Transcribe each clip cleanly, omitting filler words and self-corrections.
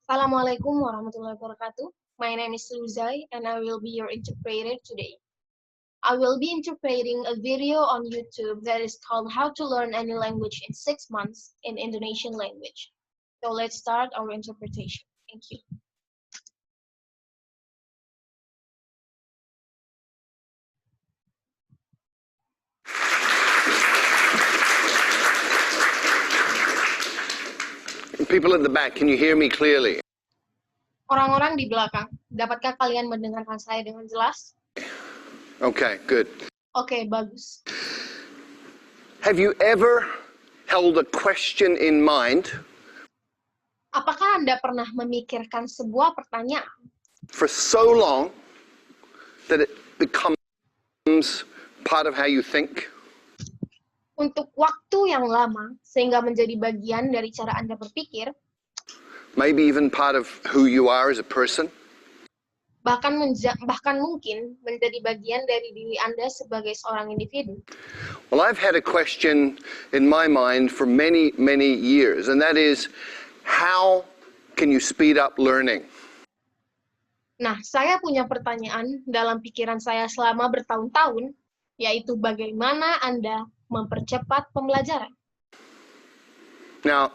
Assalamualaikum warahmatullahi wabarakatuh. My name is Luzai and I will be your interpreter today. I will be interpreting a video on YouTube that is called How to Learn Any Language in 6 Months in Indonesian Language. So let's start our interpretation. Thank you. People at the back, can you hear me clearly? Orang-orang di belakang, dapatkah kalian mendengarkan saya dengan jelas? Okay, good. Oke, bagus. Have you ever held a question in mind Apakah Anda pernah memikirkan sebuah pertanyaan for so long that it becomes part of how you think? untuk waktu yang lama sehingga menjadi bagian dari cara Anda berpikir, Maybe even part of who you are as a person? bahkan mungkin menjadi bagian dari diri Anda sebagai seorang individu. Well, I've had a question in my mind for many, many years, and that is, how can you speed up learning? Nah, saya punya pertanyaan dalam pikiran saya selama bertahun-tahun, yaitu bagaimana Anda mempercepat pembelajaran. Now,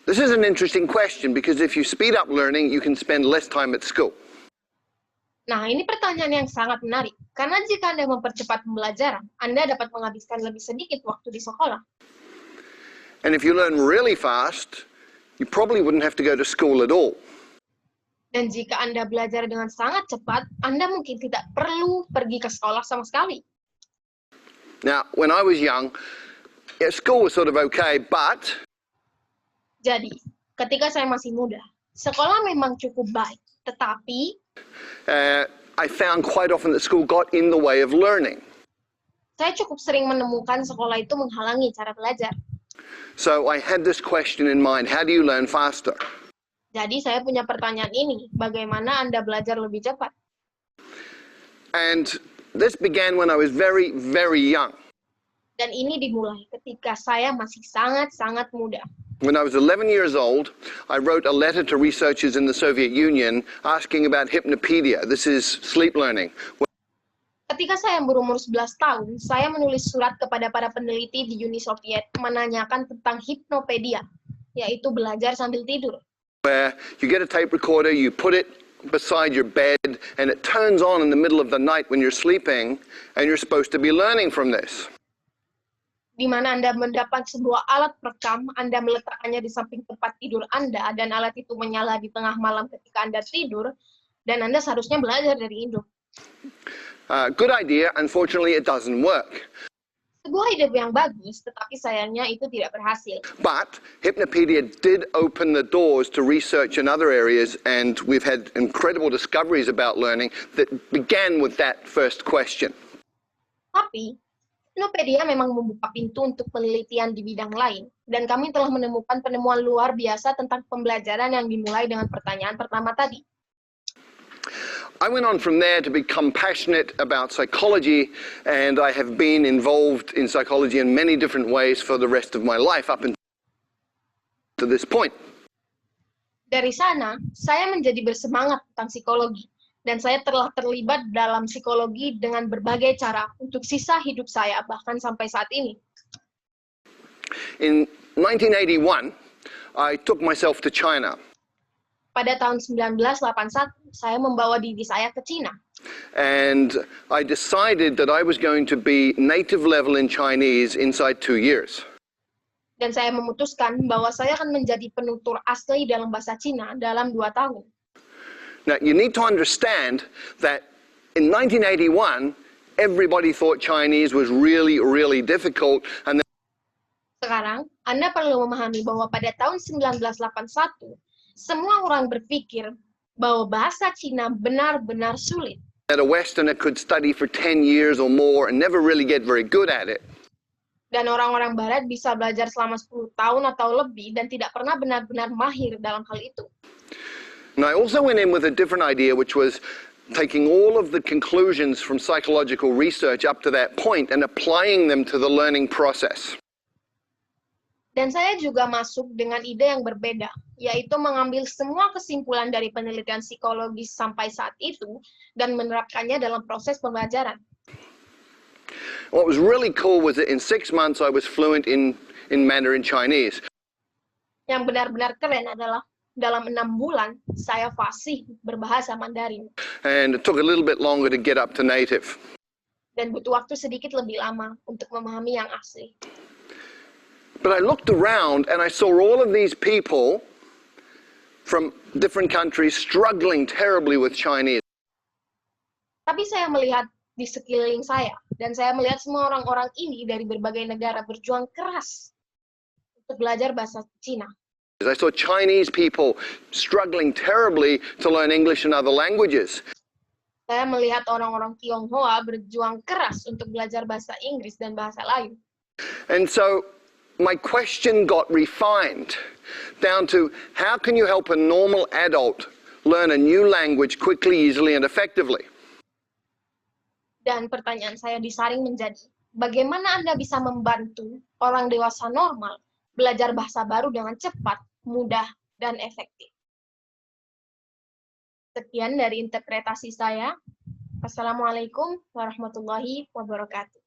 this is an interesting question because if you speed up learning, you can spend less time at school. Nah, ini pertanyaan yang sangat menarik, karena jika Anda mempercepat pembelajaran, Anda dapat menghabiskan lebih sedikit waktu di sekolah. And if you learn really fast, you probably wouldn't have to go to school at all. Dan jika Anda belajar dengan sangat cepat, Anda mungkin tidak perlu pergi ke sekolah sama sekali. Now, when I was young, school was sort of okay, but Jadi, ketika saya masih muda, sekolah memang cukup baik, tetapi I found quite often that school got in the way of learning. saya cukup sering menemukan sekolah itu menghalangi cara belajar. So I had this question in mind, how do you learn faster? Jadi saya punya pertanyaan ini, bagaimana Anda belajar lebih cepat? And this began when I was very, very young. Dan ini dimulai ketika saya masih sangat-sangat muda. When I was 11 years old, I wrote a letter to researchers in the Soviet Union asking about Hypnopedia. This is sleep learning. Ketika saya berumur 11 tahun, saya menulis surat kepada para peneliti di Uni Soviet menanyakan tentang Hypnopedia, yaitu belajar sambil tidur. Where you get a tape recorder, you put it beside your bed, and it turns on in the middle of the night when you're sleeping, and you're supposed to be learning from this. Di mana Anda mendapat sebuah alat perekam, Anda meletakkannya di samping tempat tidur Anda, dan alat itu menyala di tengah malam ketika Anda tidur, dan Anda seharusnya belajar dari itu. Good idea, unfortunately it doesn't work. Sebuah ide yang bagus, tetapi sayangnya itu tidak berhasil. But Hypnopedia did open the doors to research in other areas, and we've had incredible discoveries about learning that began with that first question. Tapi, Hypnopedia memang membuka pintu untuk penelitian di bidang lain, dan kami telah menemukan penemuan luar biasa tentang pembelajaran yang dimulai dengan pertanyaan pertama tadi. I went on from there to become passionate about psychology, and I have been involved in psychology in many different ways for the rest of my life up until this point. Dari sana, saya menjadi bersemangat tentang psikologi, dan saya telah terlibat dalam psikologi dengan berbagai cara untuk sisa hidup saya, bahkan sampai saat ini. In 1981, I took myself to China. Pada tahun 1981, saya membawa diri saya ke Cina. And I decided that I was going to be native level in Chinese inside 2 years. Dan saya memutuskan bahwa saya akan menjadi penutur asli dalam bahasa Cina dalam 2 tahun. Now, you need to understand that in 1981, everybody thought Chinese was really, really difficult. And Sekarang, Anda perlu memahami bahwa pada tahun 1981, semua orang berpikir bahwa bahasa Cina benar-benar sulit. that a Westerner could study for 10 years or more and never really get very good at it. Dan orang-orang Barat bisa belajar selama 10 tahun atau lebih dan tidak pernah benar-benar mahir dalam hal itu. And I also went in with a different idea, which was taking all of the conclusions from psychological research up to that point and applying them to the learning process. Dan saya juga masuk dengan ide yang berbeda, yaitu mengambil semua kesimpulan dari penelitian psikologis sampai saat itu dan menerapkannya dalam proses pembelajaran. What was really cool was that in 6 months I was fluent in Mandarin Chinese. Yang benar-benar keren adalah dalam 6 bulan saya fasih berbahasa Mandarin. And it took a little bit longer to get up to native. Dan butuh waktu sedikit lebih lama untuk memahami yang asli. But I looked around and I saw all of these people from different countries struggling terribly with Chinese. Tapi saya melihat di sekeliling saya, dan saya melihat semua orang-orang ini dari berbagai negara berjuang keras untuk belajar bahasa Cina. I saw Chinese people struggling terribly to learn English and other languages. Saya melihat orang-orang Tionghoa berjuang keras untuk belajar bahasa Inggris dan bahasa lain. And so my question got refined down to how can you help a normal adult learn a new language quickly, easily, and effectively? Dan pertanyaan saya disaring menjadi, bagaimana Anda bisa membantu orang dewasa normal belajar bahasa baru dengan cepat, mudah, dan efektif? Sekian dari interpretasi saya. Wassalamualaikum warahmatullahi wabarakatuh.